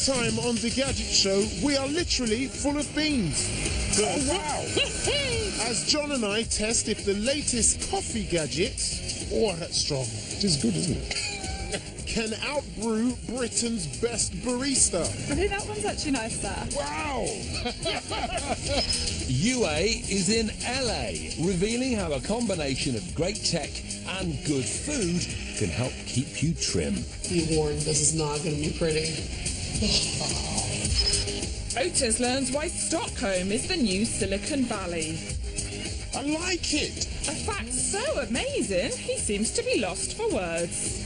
time on the Gadget Show, we are literally full of beans. Oh, wow. As John and I test if the latest coffee gadget, oh, that's strong, It is good, isn't it? can outbrew Britain's best barista. I think that one's actually nice there. Wow. UA is in LA, revealing how a combination of great tech and good food can help keep you trim. Be warned, this is not going to be pretty. Otis learns why Stockholm is the new Silicon Valley. I like it. A fact so amazing, he seems to be lost for words.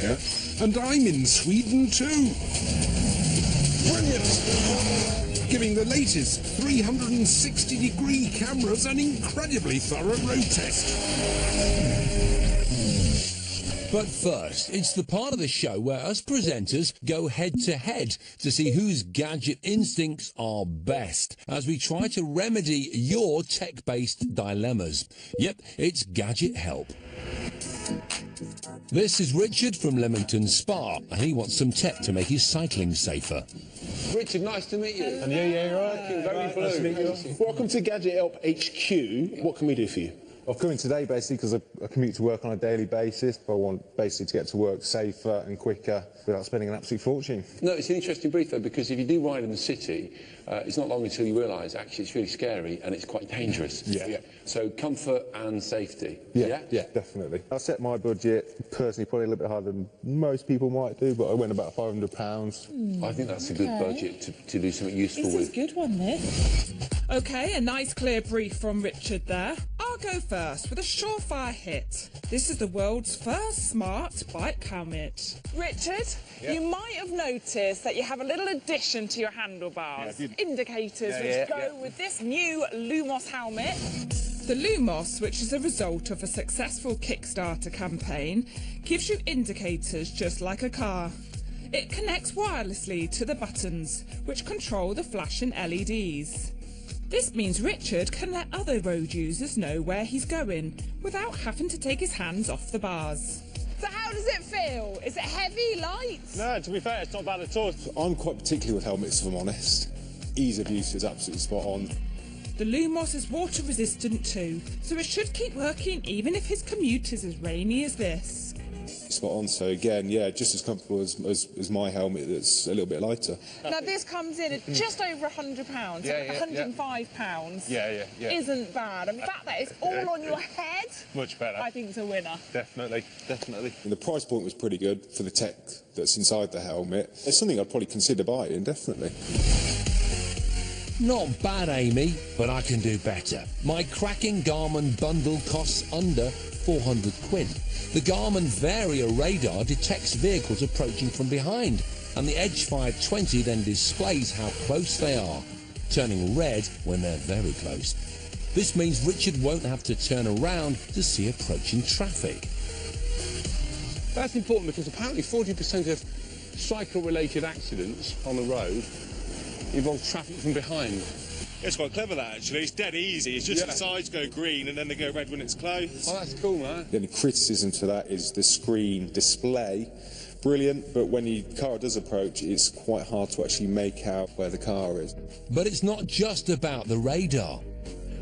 Yeah. And I'm in Sweden too. Brilliant. Giving the latest 360-degree cameras an incredibly thorough road test. But first, it's the part of the show where us presenters go head-to-head to see whose gadget instincts are best, as we try to remedy your tech-based dilemmas. Yep, it's Gadget Help. This is Richard from Leamington Spa, and he wants some tech to make his cycling safer. Richard, nice to meet you. And yeah, right. Very blue. Nice to meet you. Welcome to Gadget Help HQ. What can we do for you? I've come in today basically because I commute to work on a daily basis, but I want basically to get to work safer and quicker without spending an absolute fortune. No, it's an interesting brief though, because if you do ride in the city, it's not long until you realise actually it's really scary and it's quite dangerous. Yeah. So comfort and safety. Yeah, definitely. I set my budget personally probably a little bit higher than most people might do, but I went about £500. I think that's a good budget to do something useful This is with. a good one, this. OK, a nice clear brief from Richard there. I'll go first with a surefire hit. This is the world's first smart bike helmet. Richard, you might have noticed that you have a little addition to your handlebars. Indicators which go with this new Lumos helmet. The Lumos, which is a result of a successful Kickstarter campaign, gives you indicators just like a car. It connects wirelessly to the buttons, which control the flashing LEDs. This means Richard can let other road users know where he's going without having to take his hands off the bars. So how does it feel? Is it heavy, light? No, to be fair, it's not bad at all. I'm quite particular with helmets, if I'm honest. Ease of use is absolutely spot on. The Lumos is water resistant too, so it should keep working even if his commute is as rainy as this. Spot on, so again, yeah, just as comfortable as my helmet that's a little bit lighter. Now this comes in at just over £100, £105 isn't bad. And the fact that it's all on your head, Much better. I think it's a winner. Definitely. And the price point was pretty good for the tech that's inside the helmet. It's something I'd probably consider buying, definitely. Not bad, Amy, but I can do better. My cracking Garmin bundle costs under 400 quid. The Garmin Varia radar detects vehicles approaching from behind, and the Edge 520 then displays how close they are, turning red when they're very close. This means Richard won't have to turn around to see approaching traffic. That's important because apparently 40% of cycle-related accidents on the road involve traffic from behind. It's quite clever, that, actually. It's dead easy. It's just the sides go green and then they go red when it's closed. Oh, that's cool, man. The only criticism to that is the screen display. Brilliant, but when the car does approach, it's quite hard to actually make out where the car is. But it's not just about the radar.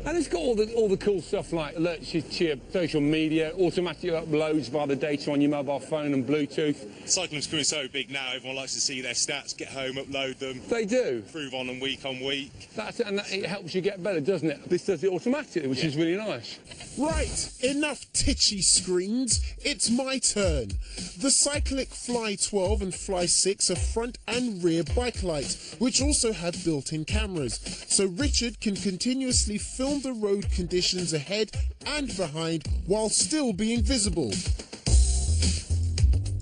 And it's got all the cool stuff like alerts you to your social media, automatic uploads via the data on your mobile phone and Bluetooth. Cycling's becoming so big now, everyone likes to see their stats, get home, upload them. They do. Improve on them week on week. That's it, and it helps you get better, doesn't it? This does it automatically, which is really nice. Right, enough titchy screens. It's my turn. The Cyclic Fly 12 and Fly 6 are front and rear bike lights, which also have built-in cameras, so Richard can continuously film the road conditions ahead and behind while still being visible.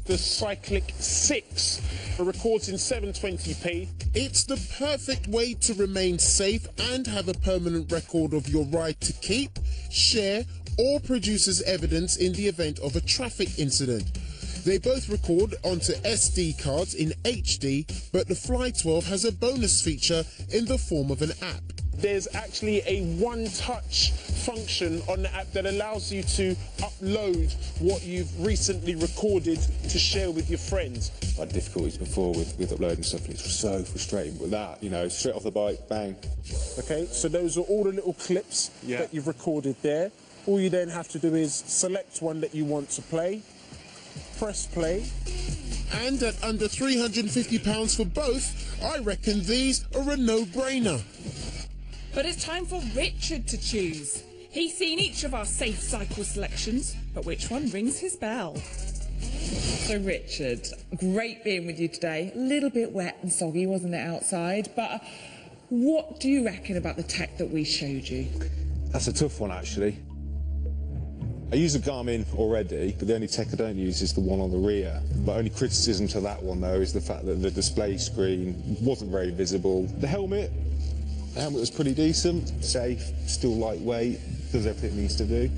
The Cyclic 6 records in 720p. It's the perfect way to remain safe and have a permanent record of your ride to keep, share, or produce as evidence in the event of a traffic incident. They both record onto SD cards in HD, but the Fly 12 has a bonus feature in the form of an app. there's actually a one-touch function on the app that allows you to upload what you've recently recorded to share with your friends. I had difficulties before with uploading stuff, and it's so frustrating. But that, you know, straight off the bike, bang. Okay, so those are all the little clips that you've recorded there. All you then have to do is select one that you want to play, press play, and at under £350 for both, I reckon these are a no-brainer. But it's time for Richard to choose. He's seen each of our safe cycle selections, but which one rings his bell? So Richard, great being with you today. A little bit wet and soggy, wasn't it, outside? But what do you reckon about the tech that we showed you? That's a tough one, actually. I use a Garmin already, but the only tech I don't use is the one on the rear. But only criticism to that one, though, is the fact that the display screen wasn't very visible. The helmet was pretty decent, safe, still lightweight, does everything it needs to do.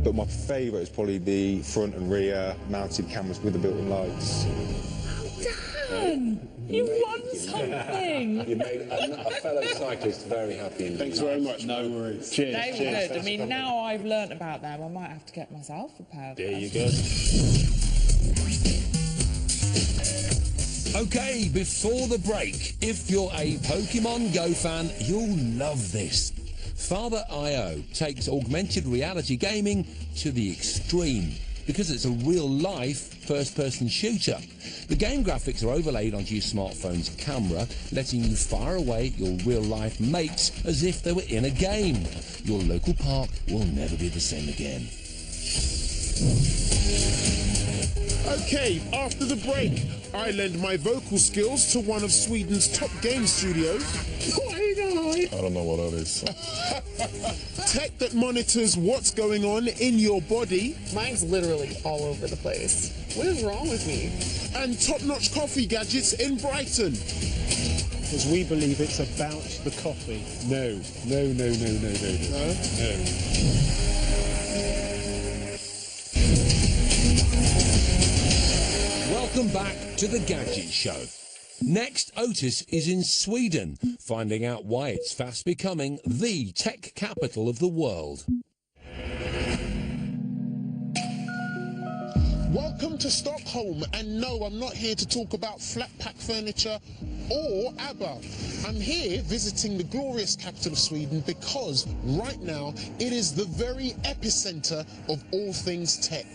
But my favourite is probably the front and rear mounted cameras with the built-in lights. Dan, you won something! You made a fellow cyclist very happy. Thanks very much. No worries. Cheers. They were good. I mean, now I've learnt about them, I might have to get myself a pair of them. There you go. Okay, before the break, if you're a Pokemon Go fan, you'll love this. Father IO takes augmented reality gaming to the extreme because it's a real-life first-person shooter. The game graphics are overlaid onto your smartphone's camera, letting you fire away your real-life mates as if they were in a game. Your local park will never be the same again. Okay, after the break, I lend my vocal skills to one of Sweden's top game studios. I don't know what that is. Tech that monitors what's going on in your body. Mine's literally all over the place. What is wrong with me? And top-notch coffee gadgets in Brighton. Because we believe it's about the coffee. No. Welcome back to the Gadget Show. Next, Otis is in Sweden, finding out why it's fast becoming the tech capital of the world. Welcome to Stockholm, and no, I'm not here to talk about flat pack furniture or ABBA. I'm here visiting the glorious capital of Sweden because right now it is the very epicenter of all things tech.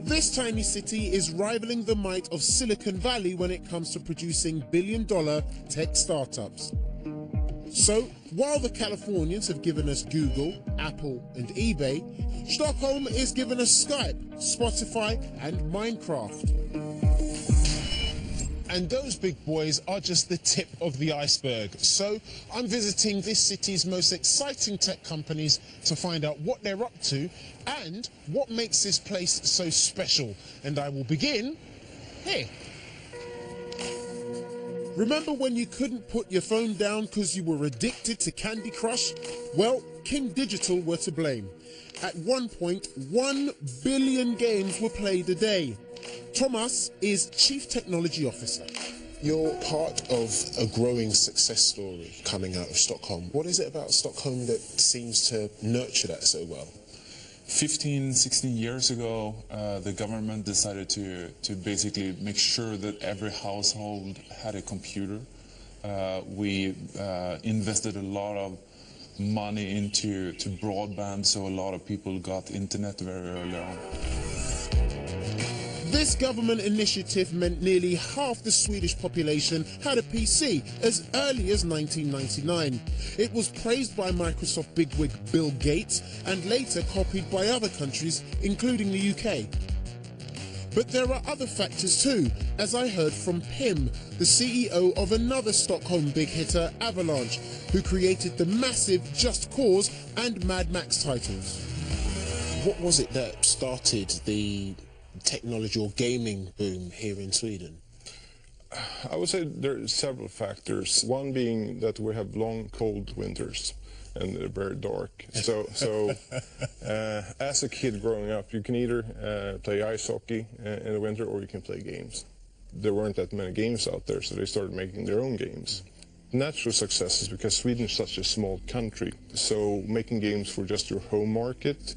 This tiny city is rivaling the might of Silicon Valley when it comes to producing billion-dollar tech startups. So, while the Californians have given us Google, Apple and eBay, Stockholm is giving us Skype, Spotify and Minecraft. And those big boys are just the tip of the iceberg. So I'm visiting this city's most exciting tech companies to find out what they're up to and what makes this place so special. And I will begin here. Remember when you couldn't put your phone down because you were addicted to Candy Crush? Well, King Digital were to blame. At one point, 1 billion games were played a day. Thomas is Chief Technology Officer. You're part of a growing success story coming out of Stockholm. What is it about Stockholm that seems to nurture that so well? 15, 16 years ago, the government decided to basically make sure that every household had a computer. We invested a lot of money into broadband, so a lot of people got internet very early on. This government initiative meant nearly half the Swedish population had a PC as early as 1999. It was praised by Microsoft bigwig Bill Gates and later copied by other countries, including the UK. But there are other factors too, as I heard from Pim, the CEO of another Stockholm big hitter, Avalanche, who created the massive Just Cause and Mad Max titles. What was it that started the technology or gaming boom here in Sweden? I would say there are several factors. One being that we have long, cold winters and they're very dark. So as a kid growing up, you can either play ice hockey in the winter or you can play games. there weren't that many games out there, so they started making their own games. Natural success is because Sweden is such a small country, so making games for just your home market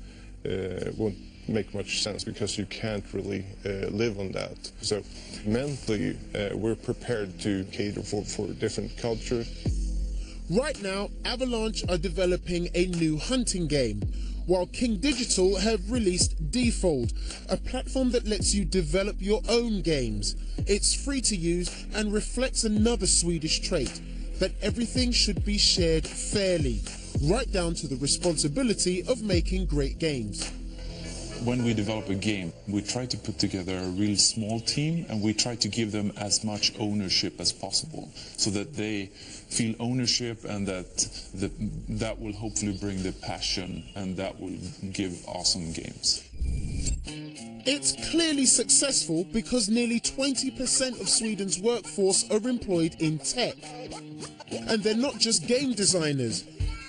won't make much sense because you can't really live on that. So mentally, we're prepared to cater for different cultures. Right now, Avalanche are developing a new hunting game, while King Digital have released Default, a platform that lets you develop your own games. It's free to use and reflects another Swedish trait, that everything should be shared fairly, right down to the responsibility of making great games. When we develop a game, we try to put together a real small team, and we try to give them as much ownership as possible so that they feel ownership, and that will hopefully bring the passion, and that will give awesome games. It's clearly successful because nearly 20% of Sweden's workforce are employed in tech. And they're not just game designers.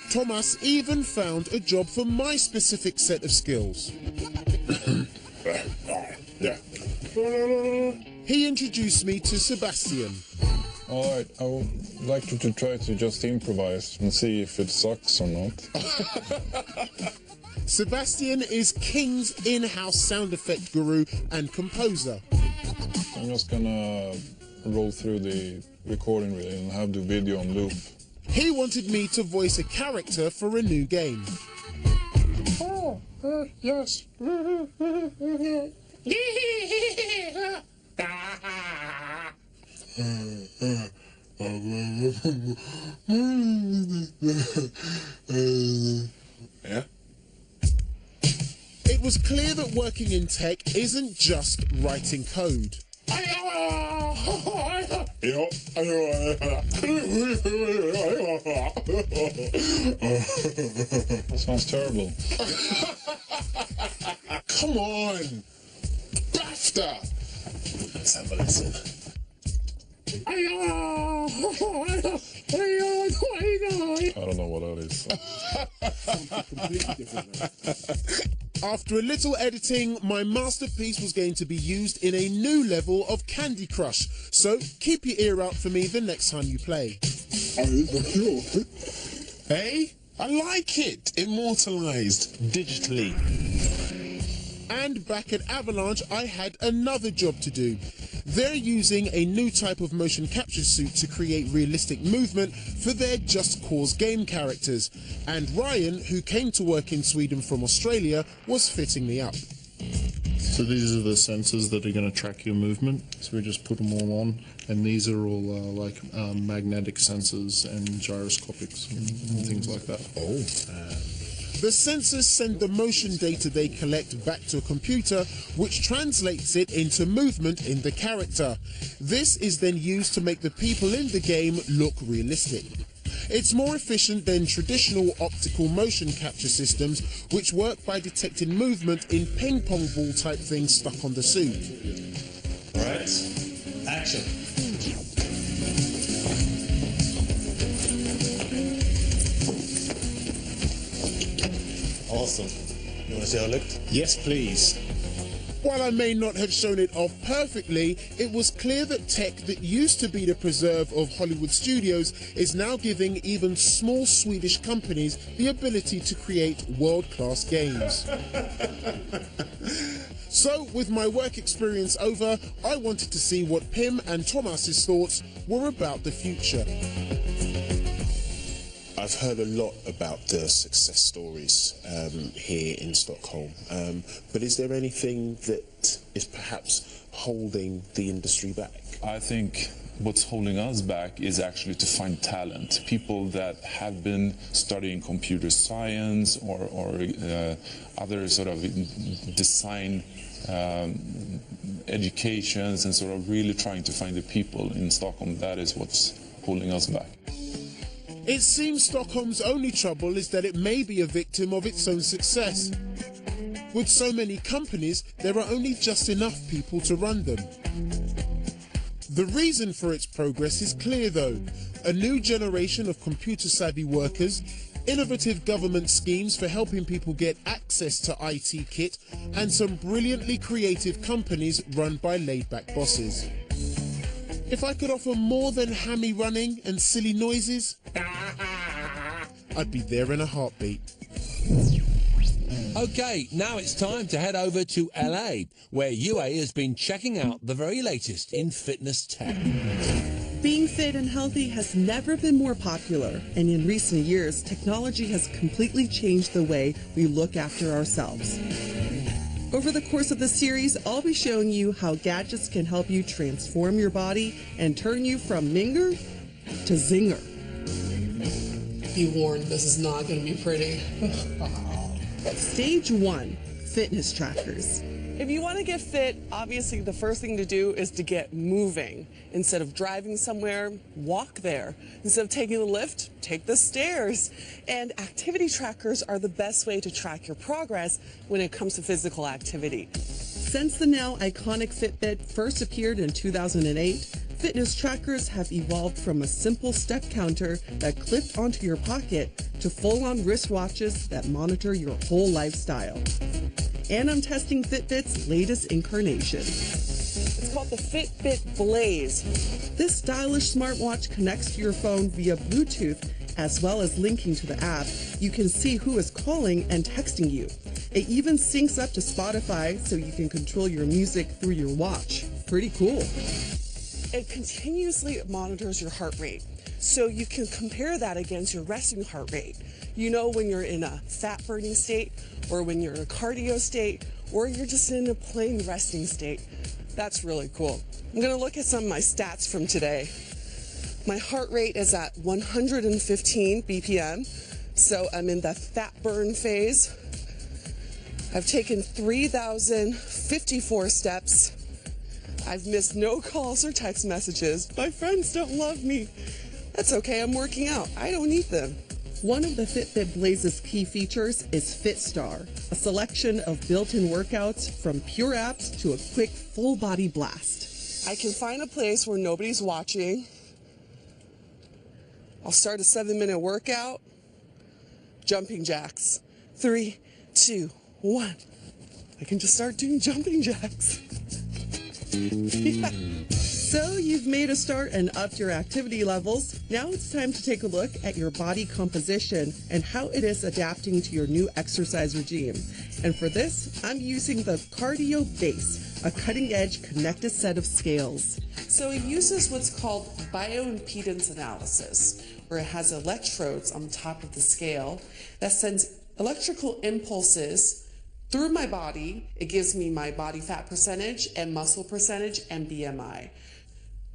Thomas even found a job for my specific set of skills. He introduced me to Sebastian. Alright, I would like you to try to just improvise and see if it sucks or not. Sebastian is King's in-house sound effect guru and composer. I'm just gonna roll through the recording reel and have the video on loop. He wanted me to voice a character for a new game. Oh, yes. Yeah? It was clear that working in tech isn't just writing code. Sounds terrible. Come on! BAFTA! Let's have a listen. I don't know what that is. After a little editing, my masterpiece was going to be used in a new level of Candy Crush, so keep your ear out for me the next time you play. Hey, I like it! Immortalized digitally. And back at Avalanche, I had another job to do. They're using a new type of motion capture suit to create realistic movement for their Just Cause game characters. And Ryan, who came to work in Sweden from Australia, was fitting me up. So these are the sensors that are going to track your movement. So we just put them all on. And these are all magnetic sensors and gyroscopics and things like that. The sensors send the motion data they collect back to a computer, which translates it into movement in the character. This is then used to make the people in the game look realistic. It's more efficient than traditional optical motion capture systems, which work by detecting movement in ping-pong ball type things stuck on the suit. Right. Action. Awesome. You want to see how it looked? Yes, please. While I may not have shown it off perfectly, it was clear that tech that used to be the preserve of Hollywood studios is now giving even small Swedish companies the ability to create world-class games. So, with my work experience over, I wanted to see what Pim and Thomas's thoughts were about the future. I've heard a lot about the success stories here in Stockholm, but is there anything that is perhaps holding the industry back? I think what's holding us back is actually to find talent, people that have been studying computer science or other sort of design educations, and sort of really trying to find the people in Stockholm. That is what's holding us back. It seems Stockholm's only trouble is that it may be a victim of its own success. With so many companies, there are only just enough people to run them. The reason for its progress is clear though. A new generation of computer-savvy workers, innovative government schemes for helping people get access to IT kit, and some brilliantly creative companies run by laid-back bosses. If I could offer more than hammy running and silly noises, I'd be there in a heartbeat. Okay, now it's time to head over to LA, where UA has been checking out the very latest in fitness tech. Being fit and healthy has never been more popular, and in recent years, technology has completely changed the way we look after ourselves. Over the course of the series, I'll be showing you how gadgets can help you transform your body and turn you from minger to zinger. Be warned, this is not going to be pretty. Stage 1, fitness trackers. If you want to get fit, obviously the first thing to do is to get moving. Instead of driving somewhere, walk there. Instead of taking the lift, take the stairs. And activity trackers are the best way to track your progress when it comes to physical activity. Since the now iconic Fitbit first appeared in 2008, fitness trackers have evolved from a simple step counter that clipped onto your pocket to full-on wristwatches that monitor your whole lifestyle. And I'm testing Fitbit's latest incarnation. It's called the Fitbit Blaze. This stylish smartwatch connects to your phone via Bluetooth, as well as linking to the app. You can see who is calling and texting you. It even syncs up to Spotify so you can control your music through your watch. Pretty cool. It continuously monitors your heart rate, so you can compare that against your resting heart rate. You know when you're in a fat burning state, or when you're in a cardio state, or you're just in a plain resting state. That's really cool. I'm gonna look at some of my stats from today. My heart rate is at 115 BPM, so I'm in the fat burn phase. I've taken 3,054 steps. I've missed no calls or text messages. My friends don't love me. That's okay, I'm working out. I don't need them. One of the Fitbit Blaze's key features is FitStar, a selection of built-in workouts from pure apps to a quick full-body blast. I can find a place where nobody's watching. I'll start a 7-minute workout. Jumping jacks. 3, 2, 1. I can just start doing jumping jacks. Yeah. So you've made a start and upped your activity levels. Now it's time to take a look at your body composition and how it is adapting to your new exercise regime. And for this, I'm using the Cardio Base, a cutting-edge connected set of scales. So it uses what's called bioimpedance analysis, where it has electrodes on top of the scale that sends electrical impulses through my body. It gives me my body fat percentage and muscle percentage and BMI.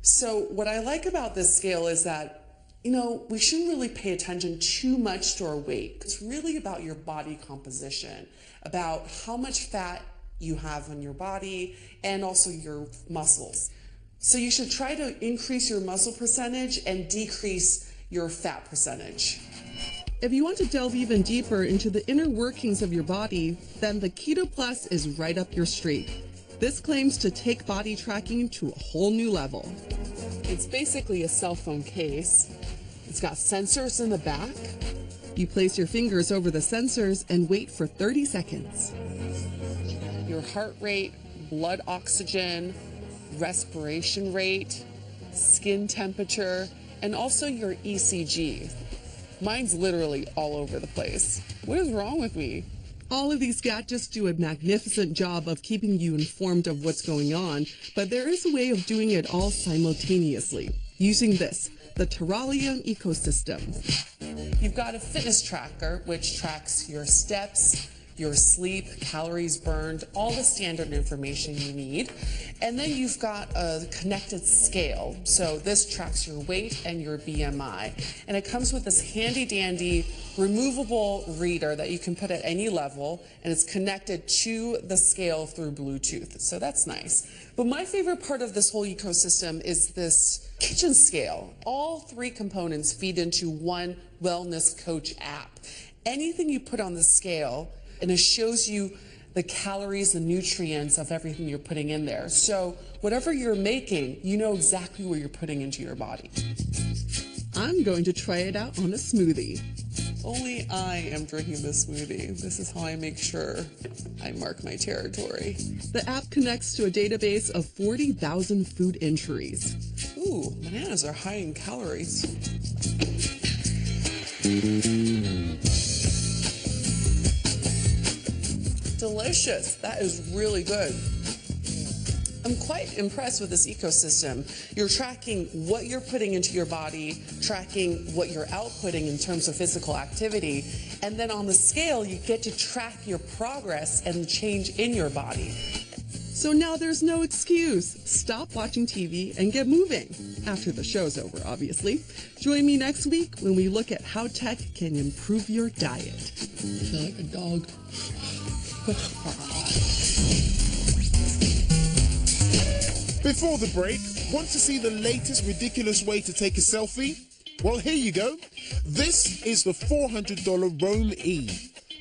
So what I like about this scale is that, we shouldn't really pay attention too much to our weight. It's really about your body composition, about how much fat you have on your body and also your muscles. So you should try to increase your muscle percentage and decrease your fat percentage. If you want to delve even deeper into the inner workings of your body, then the Keto Plus is right up your street. This claims to take body tracking to a whole new level. It's basically a cell phone case. It's got sensors in the back. You place your fingers over the sensors and wait for 30 seconds. Your heart rate, blood oxygen, respiration rate, skin temperature, and also your ECG. Mine's literally all over the place. What is wrong with me? All of these gadgets do a magnificent job of keeping you informed of what's going on, but there is a way of doing it all simultaneously, using this, the Terralium ecosystem. You've got a fitness tracker, which tracks your steps, your sleep, calories burned, all the standard information you need. And then you've got a connected scale. So this tracks your weight and your BMI. And it comes with this handy dandy removable reader that you can put at any level, and it's connected to the scale through Bluetooth. So that's nice. But my favorite part of this whole ecosystem is this kitchen scale. All 3 components feed into one wellness coach app. Anything you put on the scale, and it shows you the calories, the nutrients of everything you're putting in there. So whatever you're making, you know exactly what you're putting into your body. I'm going to try it out on a smoothie. Only I am drinking this smoothie. This is how I make sure I mark my territory. The app connects to a database of 40,000 food entries. Ooh, bananas are high in calories. Delicious. That is really good. I'm quite impressed with this ecosystem. You're tracking what you're putting into your body, tracking what you're outputting in terms of physical activity, and then on the scale, you get to track your progress and the change in your body. So now there's no excuse. Stop watching TV and get moving. After the show's over, obviously. Join me next week when we look at how tech can improve your diet. I feel like a dog. Before the break, want to see the latest ridiculous way to take a selfie? Well, here you go. This is the $400 Roam E,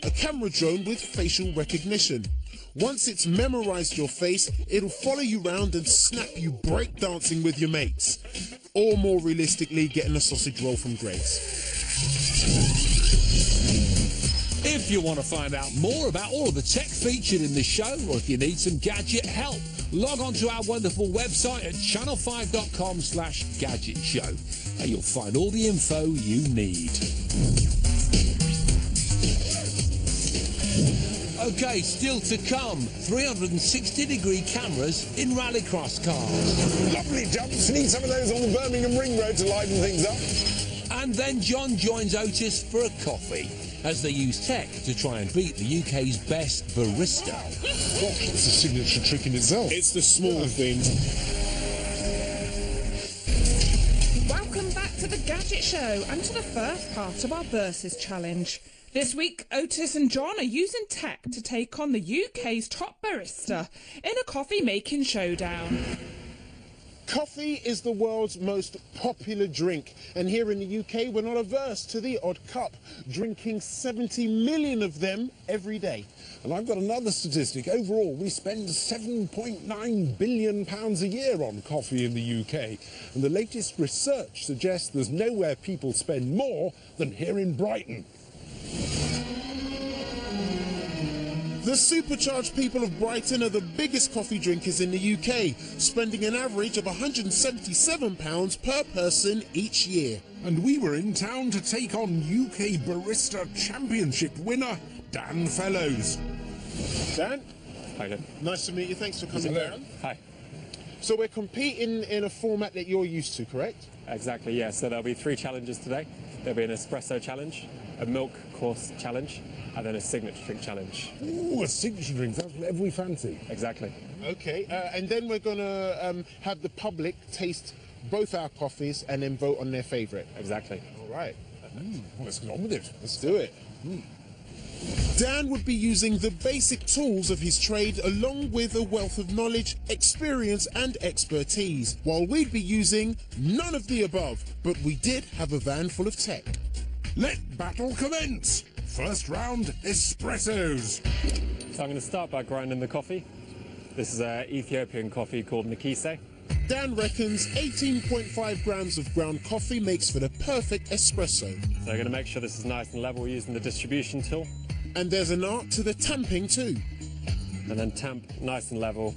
a camera drone with facial recognition. Once it's memorized your face, it'll follow you around and snap you breakdancing with your mates. Or more realistically, getting a sausage roll from Grace. If you want to find out more about all of the tech featured in the show, or if you need some gadget help, log on to our wonderful website at channel5.com/gadget show, and you'll find all the info you need. Okay, still to come, 360-degree cameras in rallycross cars. Lovely jumps. Need some of those on the Birmingham Ring Road to liven things up. And then John joins Otis for a coffee, as they use tech to try and beat the UK's best barista. Gosh, it's a signature trick in itself. It's the small things. Welcome back to the Gadget Show and to the first part of our Versus Challenge. This week, Otis and John are using tech to take on the UK's top barista in a coffee-making showdown. Coffee is the world's most popular drink, and here in the UK we're not averse to the odd cup, drinking 70 million of them every day. And I've got another statistic. Overall, we spend £7.9 billion a year on coffee in the UK. And the latest research suggests there's nowhere people spend more than here in Brighton. The supercharged people of Brighton are the biggest coffee drinkers in the UK, spending an average of £177 per person each year. And we were in town to take on UK Barista Championship winner Dan Fellows. Dan? Hi, Dan. Nice to meet you. Thanks for coming down. Hi. So we're competing in a format that you're used to, correct? Exactly, yeah. So there'll be 3 challenges today. There'll be an espresso challenge, a milk course challenge, and then a signature drink challenge. Ooh, a signature drink. That's whatever we fancy. Exactly. Okay, and then we're going to have the public taste both our coffees and then vote on their favourite. Exactly. All right. Let's get on with it. Let's do it. Dan would be using the basic tools of his trade along with a wealth of knowledge, experience and expertise, while we'd be using none of the above, but we did have a van full of tech. Let battle commence! First round, espressos. So I'm going to start by grinding the coffee. This is an Ethiopian coffee called Nikise. Dan reckons 18.5 grams of ground coffee makes for the perfect espresso. So I'm going to make sure this is nice and level using the distribution tool. And there's an art to the tamping too. And then tamp nice and level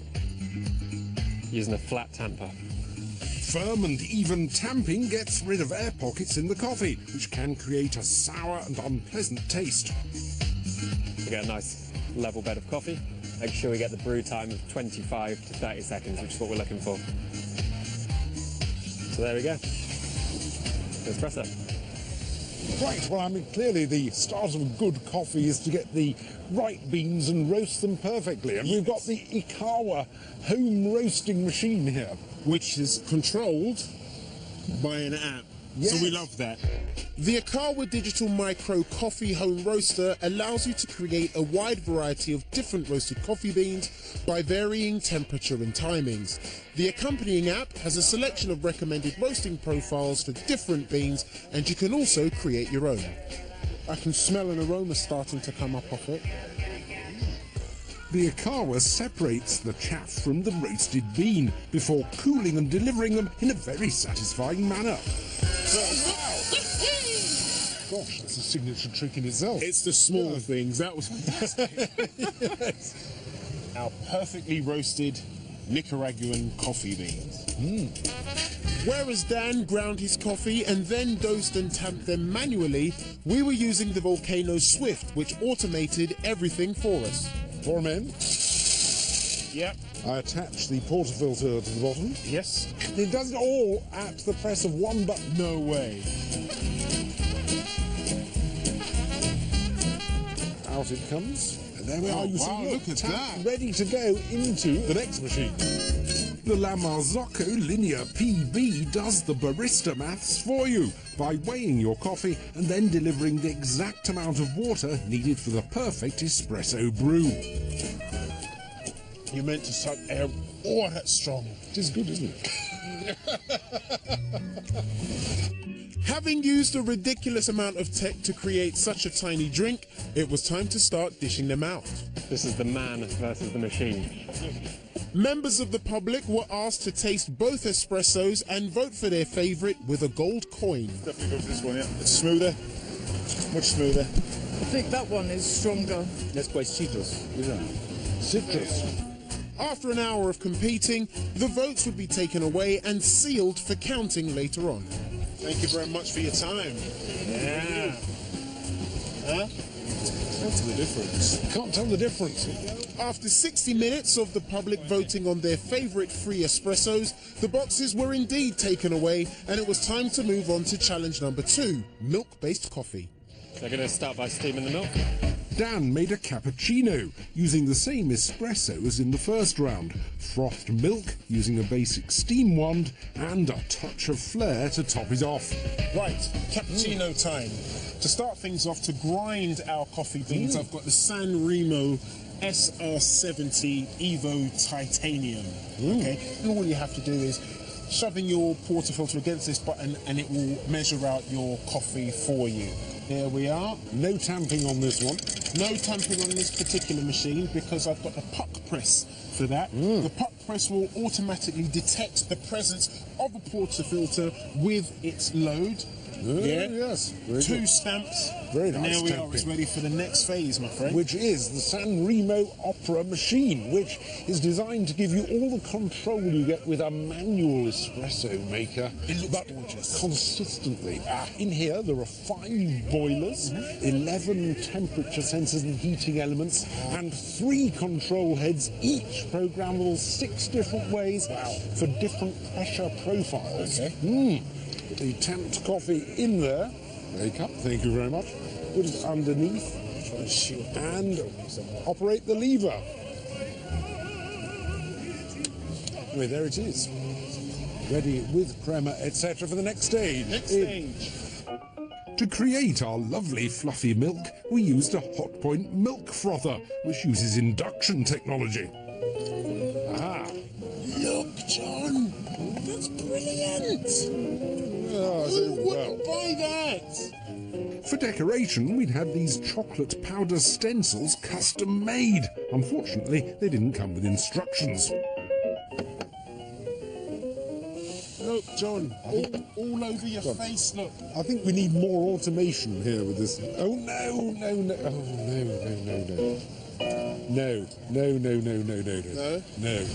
using a flat tamper. Firm and even tamping gets rid of air pockets in the coffee, which can create a sour and unpleasant taste. To get a nice level bed of coffee, make sure we get the brew time of 25 to 30 seconds, which is what we're looking for. So there we go. Espresso. Right, well, I mean, clearly the start of a good coffee is to get the right beans and roast them perfectly. And we've got the Ikawa home roasting machine here. Which is controlled by an app. Yes. So we love that. The Ikawa Digital Micro Coffee Home Roaster allows you to create a wide variety of different roasted coffee beans by varying temperature and timings. The accompanying app has a selection of recommended roasting profiles for different beans, and you can also create your own. I can smell an aroma starting to come up off it. The Ikawa separates the chaff from the roasted bean before cooling and delivering them in a very satisfying manner. Gosh, that's a signature trick in itself. It's the small things. That was fantastic. Yes. Our perfectly roasted Nicaraguan coffee beans. Whereas Dan ground his coffee and then dosed and tamped them manually, we were using the Volcano Swift, which automated everything for us. Pour 'em in. Yep. I attach the portafilter to the bottom. Yes. It does it all at the press of one button. No way. Out it comes. And there we are. You wow, see, look at that. Ready to go into the next machine. The La Marzocco Linear PB does the barista maths for you by weighing your coffee and then delivering the exact amount of water needed for the perfect espresso brew. You meant to suck air. Oh, that's strong. It is good, isn't it? Having used a ridiculous amount of tech to create such a tiny drink, it was time to start dishing them out. This is the man versus the machine. Members of the public were asked to taste both espressos and vote for their favourite with a gold coin. Definitely go for this one, yeah. It's smoother. Much smoother. I think that one is stronger. That's quite citrus, isn't it? Citrus. After an hour of competing, the votes would be taken away and sealed for counting later on. Thank you very much for your time. Yeah. Huh? Can't tell the difference. Can't tell the difference. After 60 minutes of the public voting on their favourite free espressos, the boxes were indeed taken away, and it was time to move on to challenge number 2, milk-based coffee. They're going to start by steaming the milk. Dan made a cappuccino using the same espresso as in the first round. Frothed milk using a basic steam wand and a touch of flair to top it off. Right, cappuccino time. To start things off, to grind our coffee beans, I've got the San Remo SR26E02 Titanium. Okay, and all you have to do is shoving your portafilter against this button and it will measure out your coffee for you. There we are. No tamping on this one. No tamping on this particular machine because I've got a puck press for that. The puck press will automatically detect the presence of a portafilter with its load. Yes. Very 2 good. stamps. Very And nice now we are. stamping. It's ready for the next phase, my friend. Which is the San Remo Opera machine, which is designed to give you all the control you get with a manual espresso maker. It looks but gorgeous. Consistently. In here there are 5 boilers, 11 temperature sensors and heating elements, and 3 control heads, each programmable 6 different ways for different pressure profiles. Okay. The tamped coffee in there. Wake up, thank you very much. Put it underneath and operate the lever. Well, there it is. Ready with crema, etc. for the next stage. Next stage. To create our lovely fluffy milk, we used a Hotpoint milk frother, which uses induction technology. Ah. Look, John. That's brilliant. Who wouldn't buy that? For decoration, we'd had these chocolate powder stencils custom made. Unfortunately, they didn't come with instructions. Look, John, all over your face, look. I think we need more automation here with this. Oh, no. Oh, no. No.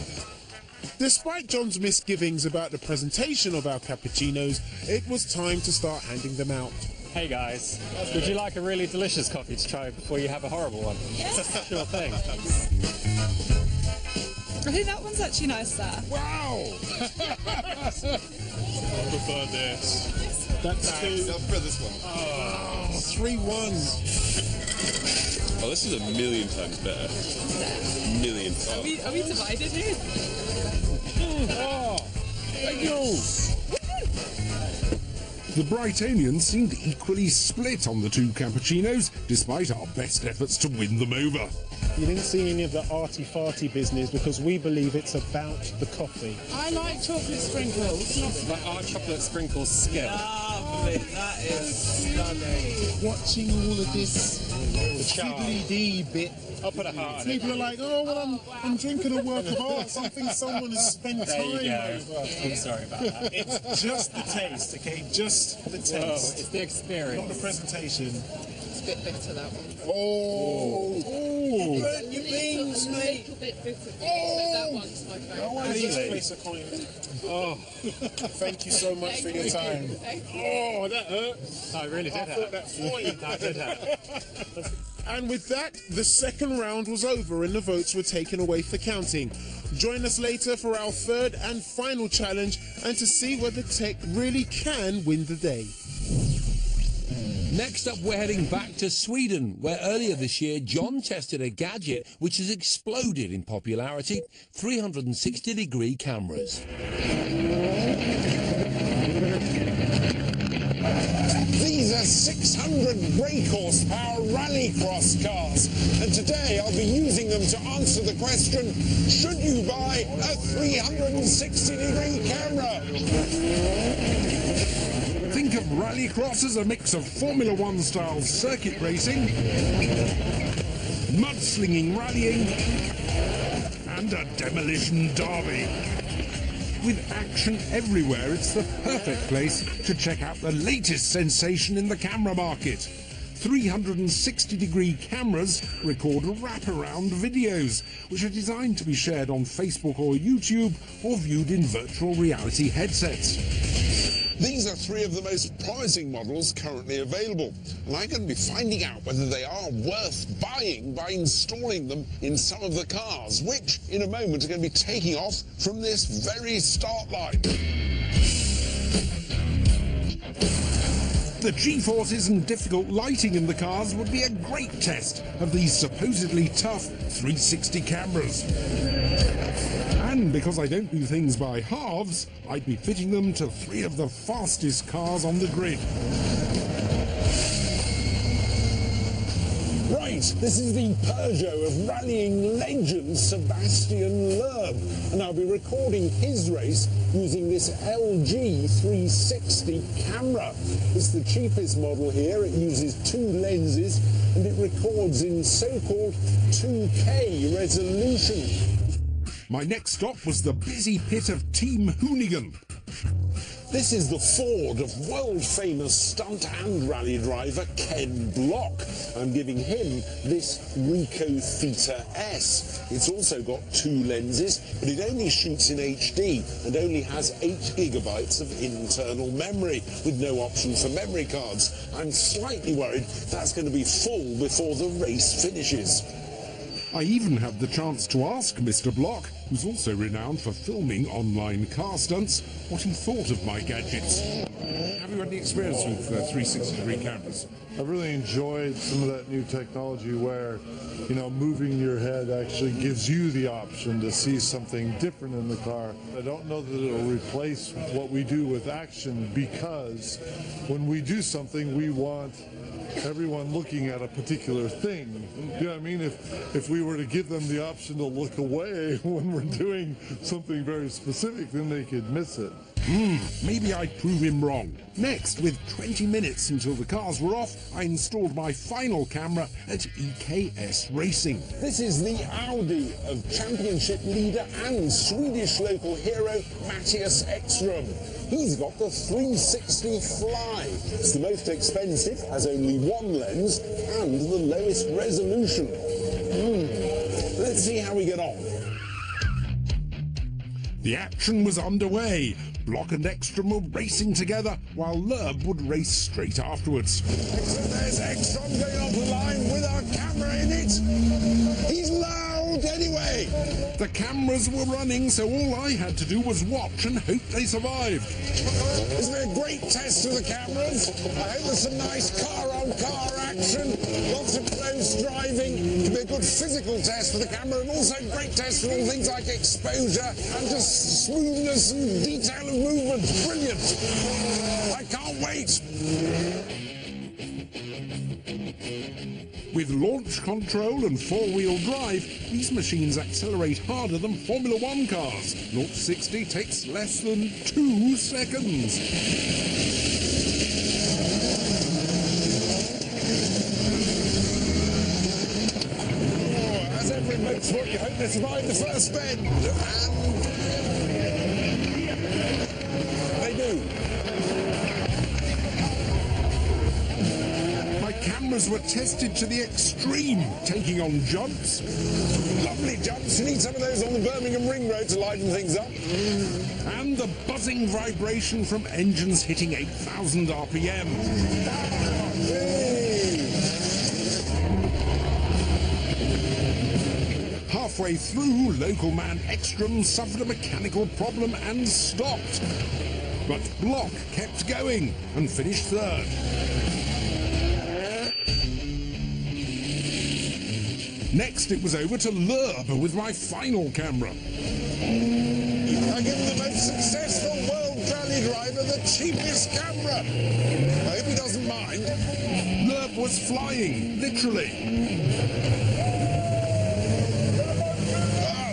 Despite John's misgivings about the presentation of our cappuccinos, it was time to start handing them out. Hey guys, would you like a really delicious coffee to try before you have a horrible one? Sure thing. I think that one's actually nicer. Wow! I prefer this. That's I prefer this one. 3-1. Oh, this is a million times better. Million times. Are we divided here? Thank you! The Brightonians seemed equally split on the 2 cappuccinos, despite our best efforts to win them over. You didn't see any of the arty-farty business because we believe it's about the coffee. I like chocolate sprinkles. But our chocolate sprinkles skip. Lovely. That is stunning. Watching all of this fiddly-dee bit. I'll put a heart on it. People are like, oh, well, I'm drinking a work of art, something someone has spent There you time go. over. I'm sorry about that. It's just the taste, okay? Just the taste. It's the experience. Not the presentation. It's a bit bitter, that one. Oh, You burnt your beans, mate. A little bit bitter. Oh. That one's my favourite. Oh, thank you so much for your time. Oh, that hurt. I really did hurt. That flied. That did hurt. And with that, the second round was over and the votes were taken away for counting. Join us later for our third and final challenge and to see whether tech really can win the day. Next up, we're heading back to Sweden, where earlier this year, John tested a gadget which has exploded in popularity, 360-degree cameras. These are 600 brake horsepower rallycross cars, and today I'll be using them to answer the question, should you buy a 360-degree camera? Think of rallycross as a mix of Formula One style circuit racing, mudslinging rallying, and a demolition derby. With action everywhere, it's the perfect place to check out the latest sensation in the camera market. 360-degree cameras record wraparound videos, which are designed to be shared on Facebook or YouTube or viewed in virtual reality headsets. These are three of the most promising models currently available, and I'm going to be finding out whether they are worth buying by installing them in some of the cars, which in a moment are going to be taking off from this very start line. The G-forces and difficult lighting in the cars would be a great test of these supposedly tough 360 cameras. And because I don't do things by halves, I'd be fitting them to three of the fastest cars on the grid. Right, this is the Peugeot of rallying legend Sebastian Loeb, and I'll be recording his race using this LG 360 camera. It's the cheapest model here. It uses two lenses and it records in so-called 2K resolution. My next stop was the busy pit of Team Hoonigan. This is the Ford of world-famous stunt and rally driver Ken Block. I'm giving him this Ricoh Theta S. It's also got two lenses, but it only shoots in HD and only has 8 gigabytes of internal memory, with no option for memory cards. I'm slightly worried that's going to be full before the race finishes. I even had the chance to ask Mr. Block, who's also renowned for filming online car stunts, what he thought of my gadgets. Have you had any experience with 360-degree cameras? I've really enjoyed some of that new technology where, you know, moving your head actually gives you the option to see something different in the car. I don't know that it'll replace what we do with action, because when we do something, we want everyone looking at a particular thing. You know what I mean? If we were to give them the option to look away when we're doing something very specific, then they could miss it. Maybe I'd prove him wrong. Next, with 20 minutes until the cars were off, I installed my final camera at EKS Racing. This is the Audi of championship leader and Swedish local hero Matthias Ekström. He's got the 360 Fly. It's the most expensive, has only one lens, and the lowest resolution. Let's see how we get on. The action was underway. Block and Ekström were racing together, while Loeb would race straight afterwards. So there's Ekström going off the line with our camera in it. He's loud anyway. The cameras were running, so all I had to do was watch and hope they survived. Isn't it a great test of the cameras? I hope there's some nice car-on-car action, lots of close driving. It'll be a good physical test for the camera, and also a great test for all things like exposure and just smoothness and detail of movement. Brilliant! I can't wait! With launch control and four-wheel drive, these machines accelerate harder than Formula One cars. 0 to 60 takes less than 2 seconds. motorsport, you hope they survive the first bend. And they do. My cameras were tested to the extreme, taking on jumps. Lovely jumps. You need some of those on the Birmingham Ring Road to liven things up. And the buzzing vibration from engines hitting 8,000 RPM. Halfway through, local man Ekstrom suffered a mechanical problem and stopped. But Block kept going and finished third. Next, it was over to Lurb with my final camera. I give the most successful world rally driver the cheapest camera. I hope he doesn't mind. Lurb was flying, literally.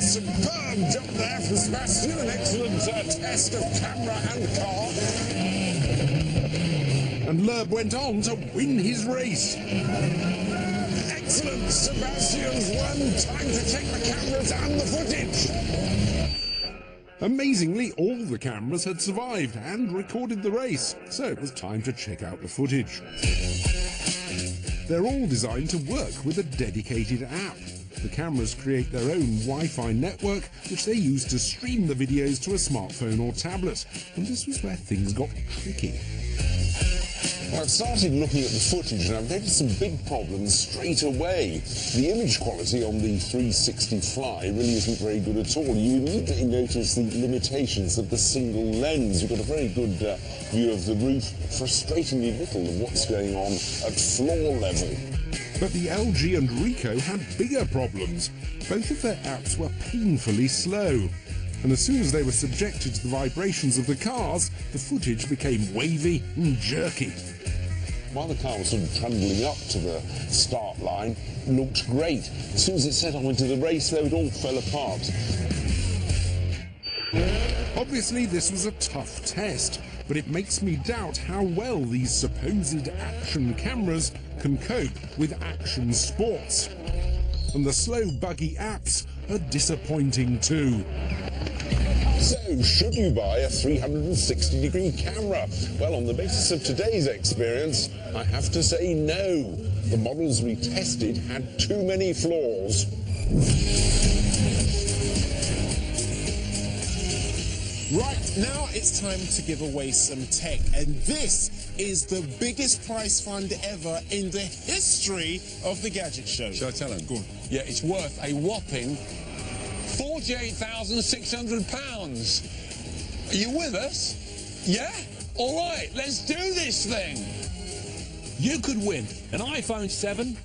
Superb jump there from Sebastian. An excellent test of camera and car. And Lurb went on to win his race. Excellent. Sebastian's won. Time to check the cameras and the footage. Amazingly, all the cameras had survived and recorded the race, so it was time to check out the footage. They're all designed to work with a dedicated app. The cameras create their own Wi-Fi network, which they use to stream the videos to a smartphone or tablet. And this was where things got tricky. Well, I've started looking at the footage and I've noticed some big problems straight away. The image quality on the 360 Fly really isn't very good at all. You immediately notice the limitations of the single lens. You've got a very good view of the roof, frustratingly little of what's going on at floor level. But the LG and Ricoh had bigger problems. Both of their apps were painfully slow. And as soon as they were subjected to the vibrations of the cars, the footage became wavy and jerky. While the car was sort of trundling up to the start line, it looked great. As soon as it set on into the race, though, it all fell apart. Obviously, this was a tough test, but it makes me doubt how well these supposed action cameras can cope with action sports. And the slow, buggy apps are disappointing too. So, should you buy a 360-degree camera? Well, on the basis of today's experience, I have to say no. The models we tested had too many flaws. Right, now it's time to give away some tech, and this is the biggest prize fund ever in the history of the Gadget Show. Shall I tell him? Go on. Yeah, it's worth a whopping £48,600. Are you with us? Yeah? All right, let's do this thing. You could win an iPhone 7,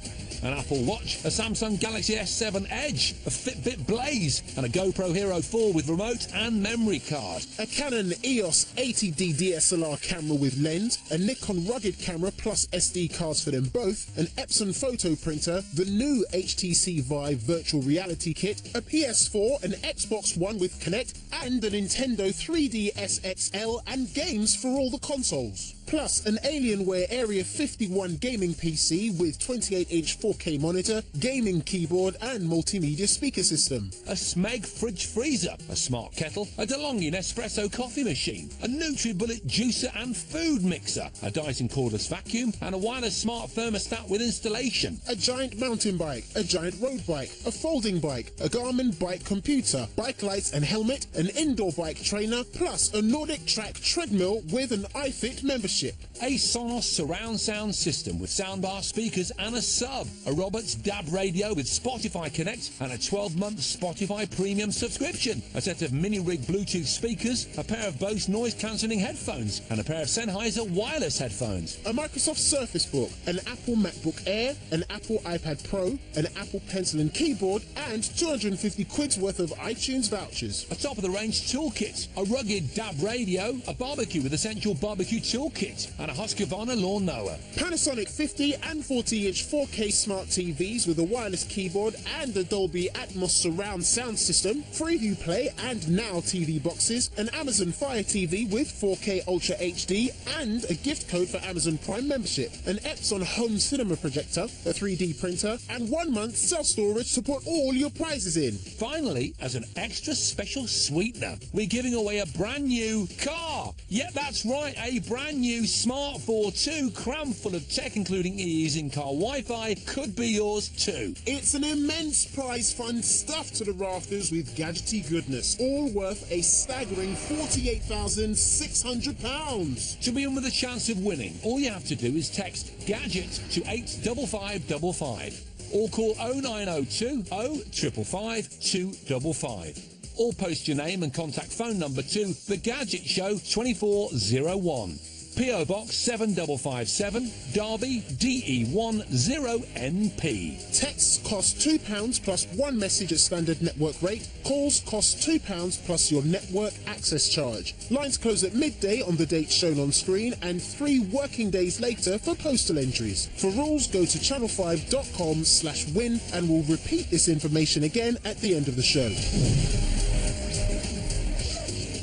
an Apple Watch, a Samsung Galaxy S7 Edge, a Fitbit Blaze, and a GoPro Hero 4 with remote and memory card. A Canon EOS 80D DSLR camera with lens, a Nikon rugged camera plus SD cards for them both, an Epson photo printer, the new HTC Vive virtual reality kit, a PS4, an Xbox One with Kinect, and a Nintendo 3DS XL, and games for all the consoles. Plus an Alienware Area 51 gaming PC with 28-inch 4K monitor, gaming keyboard and multimedia speaker system. A Smeg fridge freezer, a smart kettle, a DeLonghi Nespresso coffee machine, a NutriBullet juicer and food mixer, a Dyson cordless vacuum, and a wireless smart thermostat with installation. A giant mountain bike, a giant road bike, a folding bike, a Garmin bike computer, bike lights and helmet, an indoor bike trainer, plus a Nordic Track treadmill with an iFit membership. A Sonos surround sound system with soundbar speakers and a sub, a Roberts DAB radio with Spotify Connect and a 12-month Spotify premium subscription, a set of mini-rig Bluetooth speakers, a pair of Bose noise-cancelling headphones and a pair of Sennheiser wireless headphones. A Microsoft Surface Book, an Apple MacBook Air, an Apple iPad Pro, an Apple Pencil and keyboard, and 250 quid's worth of iTunes vouchers. A top-of-the-range toolkit, a rugged DAB radio, a barbecue with Essential Barbecue Toolkit, kit and a Husqvarna lawnmower. Panasonic 50 and 40-inch 4K smart TVs with a wireless keyboard and a Dolby Atmos surround sound system, Freeview Play and Now TV boxes, an Amazon Fire TV with 4K Ultra HD and a gift code for Amazon Prime membership, an Epson home cinema projector, a 3D printer and 1 month self-storage to put all your prizes in. Finally, as an extra special sweetener, we're giving away a brand new car. Yeah, that's right, a brand new Smart 4 2 crammed full of tech, including ease in-car Wi-Fi, could be yours too. It's an immense prize fund stuffed to the rafters with gadgety goodness, all worth a staggering £48,600. To be in with a chance of winning, all you have to do is text Gadget to 85555 or call 0902 0555 255. Or post your name and contact phone number to The Gadget Show 2401. P.O. Box 7557, Derby, DE10NP. Texts cost £2 plus one message at standard network rate. Calls cost £2 plus your network access charge. Lines close at midday on the date shown on screen and 3 working days later for postal entries. For rules, go to channel5.com/win and we'll repeat this information again at the end of the show.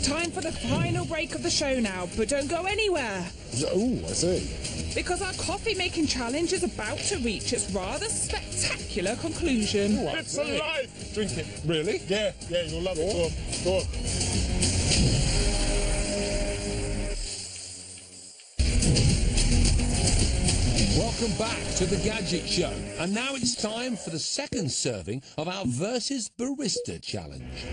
Time for the final break of the show now, but don't go anywhere. Oh, I see. Because our coffee making challenge is about to reach its rather spectacular conclusion. Oh, It's alive! Drink it. Really? Yeah, you'll love it. Go on. Welcome back to The Gadget Show. And now it's time for the second serving of our Versus Barista Challenge.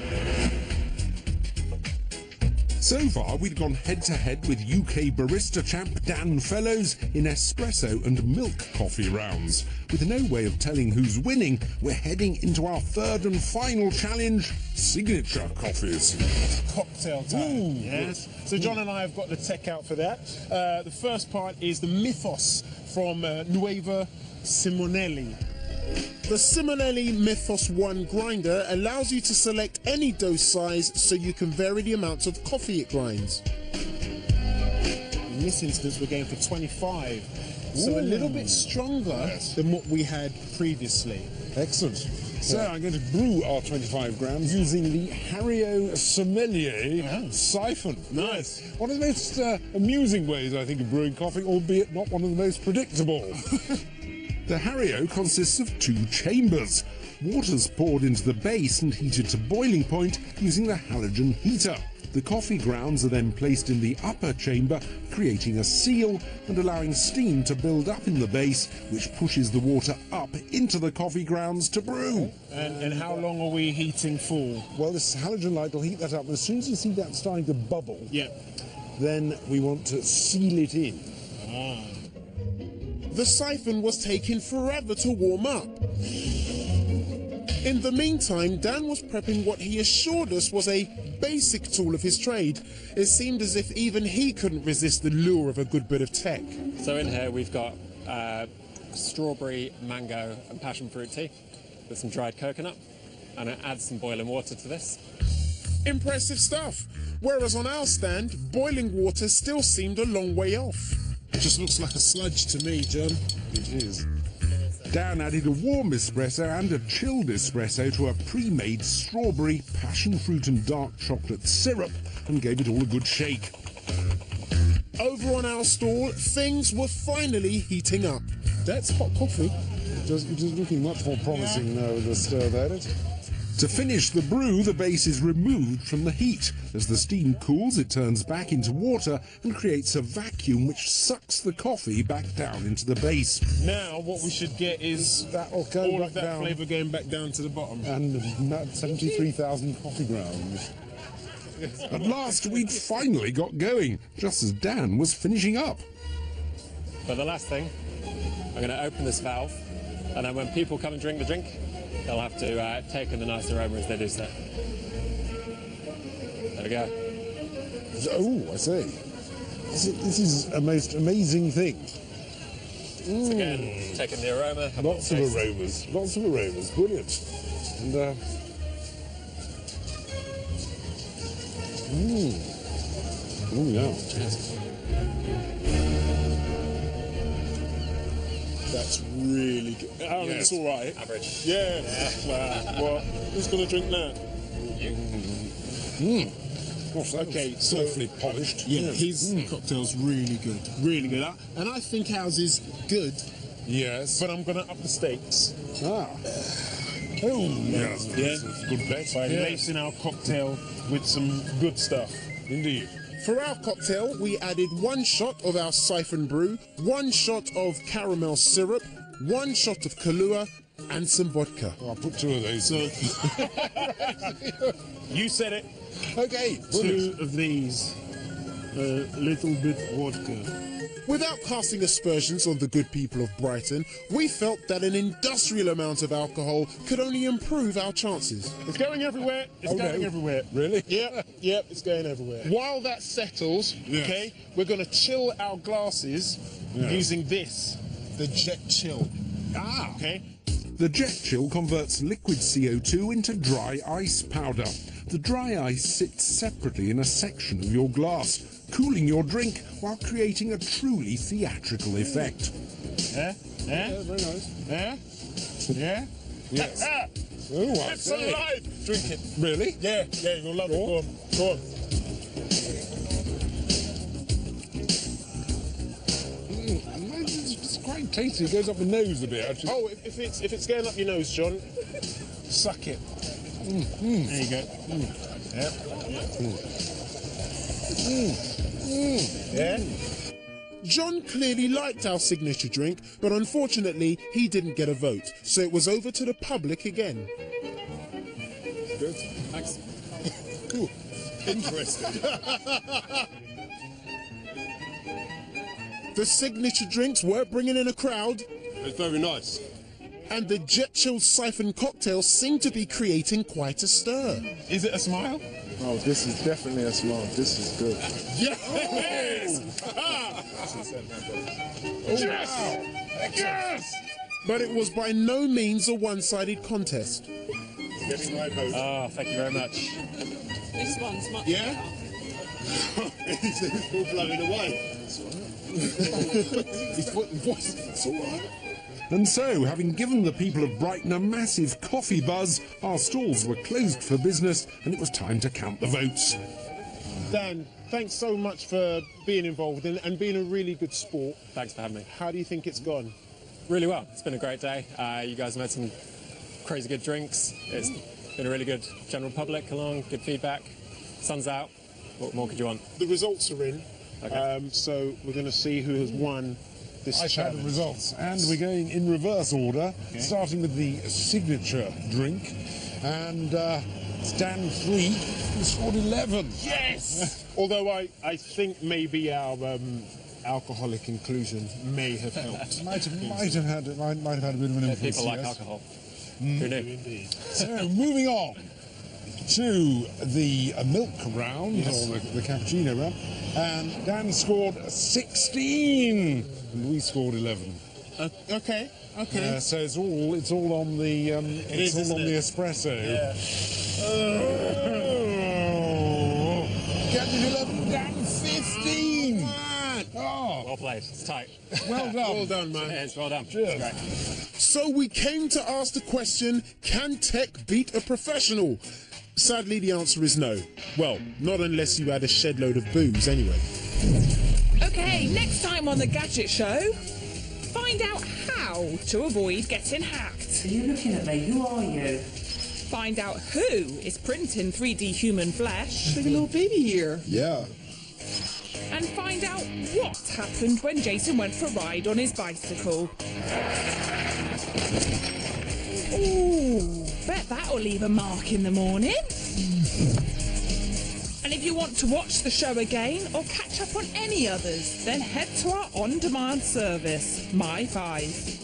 So far, we'd gone head-to-head with UK barista champ Dan Fellows in espresso and milk coffee rounds. With no way of telling who's winning, we're heading into our third and final challenge, signature coffees. Cocktail time. Yes. So John and I have got the tech out for that. The first part is the Mythos from Nueva Simonelli. The Simonelli Mythos 1 grinder allows you to select any dose size so you can vary the amount of coffee it grinds. In this instance, we're going for 25. So a little bit stronger than what we had previously. Excellent. So I'm going to brew our 25 grams using the Hario Sommelier siphon. Nice. One of the most amusing ways, I think, of brewing coffee, albeit not one of the most predictable. The Hario consists of 2 chambers. Water's poured into the base and heated to boiling point using the halogen heater. The coffee grounds are then placed in the upper chamber, creating a seal and allowing steam to build up in the base, which pushes the water up into the coffee grounds to brew. And how long are we heating for? Well, this halogen light will heat that up. As soon as you see that starting to bubble, then we want to seal it in. The siphon was taking forever to warm up. In the meantime, Dan was prepping what he assured us was a basic tool of his trade. It seemed as if even he couldn't resist the lure of a good bit of tech. So in here we've got strawberry, mango and passion fruit tea with some dried coconut, and it adds some boiling water to this. Impressive stuff. Whereas on our stand, boiling water still seemed a long way off. It just looks like a sludge to me, John. It is. Dan added a warm espresso and a chilled espresso to a pre-made strawberry, passion fruit and dark chocolate syrup and gave it all a good shake. Over on our stall, things were finally heating up. That's hot coffee. It is looking much more promising now with the stir there. To finish the brew, the base is removed from the heat. As the steam cools, it turns back into water and creates a vacuum which sucks the coffee back down into the base. Now what we should get is that'll go all back of that down. flavour going back down to the bottom. And that's 73,000 coffee grounds. At last, we'd finally got going, just as Dan was finishing up. But the last thing, I'm going to open this valve, and then when people come and drink the drink, they'll have to take in the nice aroma as they do so. There we go. Oh, I see. This is a most amazing thing. So again, taking the aroma. Lots of aromas. Lots of aromas. Brilliant. And oh yeah. Cheers. That's really good. Oh, Yes. it's all right. Average. Yeah. Well, who's going to drink that? Okay, so Perfectly polished. yeah, his cocktail's really good, really good. And I think ours is good, Yes. but I'm going to up the stakes. Oh, yes. Yeah. It's a good bet. By Yes. lacing our cocktail with some good stuff. Indeed. For our cocktail, we added 1 shot of our siphon brew, 1 shot of caramel syrup, 1 shot of Kahlua, and some vodka. I'll put 2 of those. So, you said it. Okay. 2 of these. A little bit vodka. Without casting aspersions on the good people of Brighton, we felt that an industrial amount of alcohol could only improve our chances. It's going everywhere. It's going everywhere. Really? Yep, it's going everywhere. While that settles, Yes. okay, we're going to chill our glasses using this, the Jet Chill. Okay? The jet chill converts liquid CO2 into dry ice powder. The dry ice sits separately in a section of your glass, cooling your drink while creating a truly theatrical effect. Yeah? Yeah, very nice. Yeah? Yeah? Yes. Oh, I it's say. alive! Drink it. Really? Yeah, you'll love it. Go on, go on. It's quite tasty. It goes up the nose a bit, actually. Oh, if it's going up your nose, John, suck it. There you go. Yeah. John clearly liked our signature drink, but unfortunately, he didn't get a vote, so it was over to the public again. Good. Thanks. Cool. Interesting. The signature drinks were bringing in a crowd, It's very nice. and the Jet Chill Siphon cocktail seemed to be creating quite a stir. Is it a smile? Oh, this is definitely a smile. This is good. Yes! Yes! Yes! But it was by no means a one-sided contest. Getting my vote. Oh, thank you very much. This one's much Yeah? He's all blowing away. It's all right. And so, having given the people of Brighton a massive coffee buzz, our stalls were closed for business and it was time to count the votes. Dan, thanks so much for being involved and being a really good sport. Thanks for having me. How do you think it's gone? Really well. It's been a great day. You guys have had some crazy good drinks. It's been a really good general public along, good feedback. Sun's out. What more could you want? The results are in, Okay. so we're going to see who has won this I've had challenge. the results, and we're going in reverse order, starting with the signature drink. And it's Dan 3, who scored 11. Yes! Although I think maybe our alcoholic inclusion may have helped. Might have had a bit of an influence. People like yes. alcohol. Who knew? Indeed. So, moving on to the milk round, or the cappuccino round, and Dan scored 16, and we scored 11. Okay. So it's all on the is, isn't it? espresso. Yeah. Gadget 11, Dan 15. Oh, Well played. It's tight. well done. Well done, man. It's well done. Cheers. It's great. So we came to ask the question, can tech beat a professional? Sadly, the answer is no. Well, not unless you had a shed load of booze anyway. Okay, next time on the Gadget Show, find out how to avoid getting hacked. Are you looking at me? Who are you? Find out who is printing 3D human flesh. Like a little baby here. Yeah. And find out what happened when Jason went for a ride on his bicycle. Ooh, bet that'll leave a mark in the morning. And if you want to watch the show again or catch up on any others, then head to our on-demand service, My5.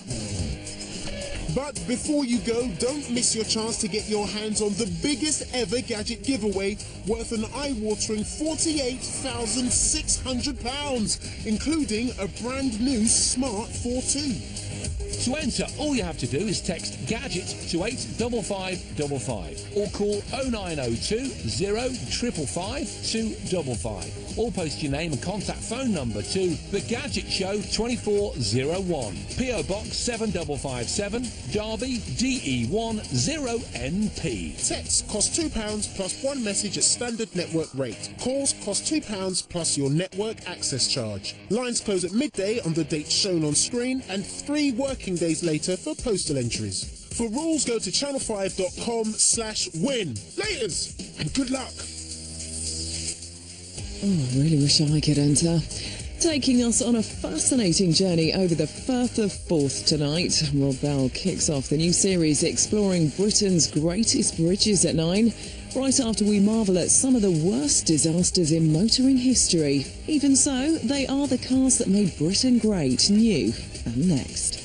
But before you go, don't miss your chance to get your hands on the biggest ever gadget giveaway worth an eye-watering £48,600, including a brand new Smart 4.2. To enter, all you have to do is text Gadget to 85555 or call 0902 0555 255 or post your name and contact phone number to The Gadget Show 2401, PO Box 7557, Derby, DE10NP. Texts cost £2 plus one message at standard network rate. Calls cost £2 plus your network access charge. Lines close at midday on the date shown on screen and 3 working days later for postal entries. For rules, go to channel5.com/win. Laters and good luck. Oh, I really wish I could enter. Taking us on a fascinating journey over the Firth of Forth tonight, Rob Bell kicks off the new series exploring Britain's greatest bridges at 9, right after we marvel at some of the worst disasters in motoring history. Even so, they are the cars that made Britain great, new and next.